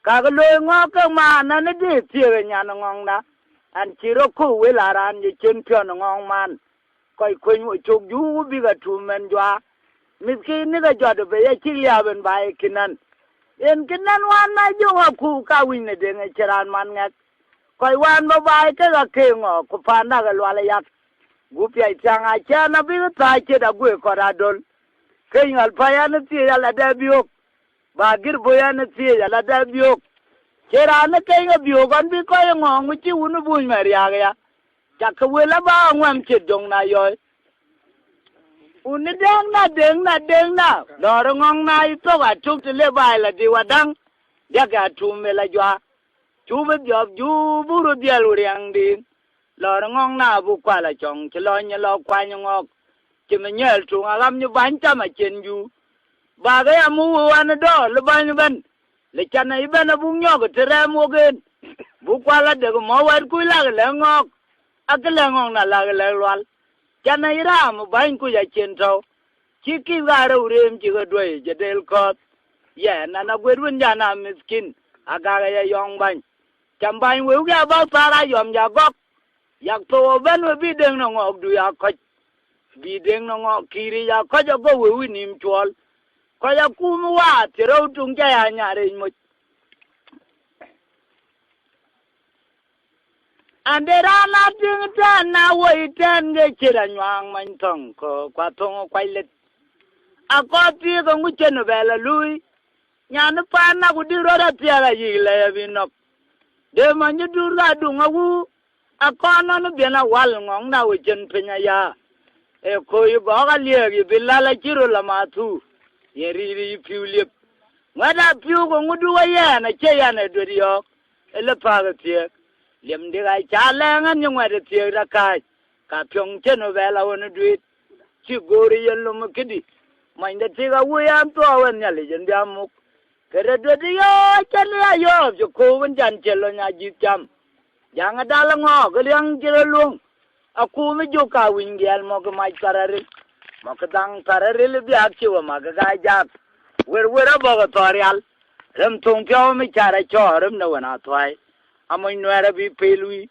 ka ga lo ngo ka ma na ne de ti ga nya na ngong na an chi ro ku we la ran ni chen pyo na ngong man koi ko nyu chok ju bi ga tu men jwa miskin ni ga jwa de be ya chi ya ben ba kinan en kinan wan na ju ku ka win ne de nge chiran man nge koi wan ba ba ka ga ke ngo ku pa na ga lwa la yak gu pi chang a cha na bi ta che da gu ko da dol ke ngal pa ya ne ti ya la da biok ba gir bo ya ne ti ya la da biok kera na ke nga biok an bi ko ya ngong mi chi unu bu ma ria ga ya ka we la ba ngwam che dong na yo uni deng na do ngong na i to ga tu le ba la di wa dang ya ga tu me la jwa chu be job ju bu ru dia lu riang di lo ngong na bu kwa la chong che lo nya lo kwa nya ngok che me nyel tu nga lam nyu ban cha ma chen ju ba ga ya mu wa na do le ban ban le cha na i ben bu nyo ko tere mo gen bu kwa la de mo wa ku la le ngok a ke le ngong na la le lwal cha na i ra mo ban ku ya chen to chi ki ga ru rem chi ga doi je del ko ye na na gwe run ya na miskin a ga ya yong ban cham ban we ga ba pa ra yom ya gok yak to ben we bi deng no ngok du ya ko bi deng no ngok kiri ya ko jo go we nim chol ko ya ku mu wa ti ro tung ja ya nya re mo andera na ting ta na we ten ge chira nyang man tong ko kwa tong kwai let a ko ti ko ngu chen be la lui nya na pa na ku di ro da ti ga yi le bi no de ma nyu du la du ngawu a ko na no be na wal ngong na we chen pe nya ya e ko yu go ga le gi bi la la chiro la ma tu ye ri ri piu lip ngada piu ko ngu du wa ya na che ya na do ri yo e le pa ga ti lem de ga cha le ngan nyu wa de ti ra ka pyong chen no be la won du chi go ri yen lo mo kidi mai de ti ga wu ya to wen nya le jen bia mu kere do di yo chen ya yo jo ko wen jan chen lo nya ji cham yang da la ngo ga liang ji lo lung a ku mi jo ka win gel mo ko mai karare mo ka dang karare le bia chi wa ma ga ja wer ba ga torial ram tong pyo mi chara cho ram na wana thwai amoy nwara bi pelui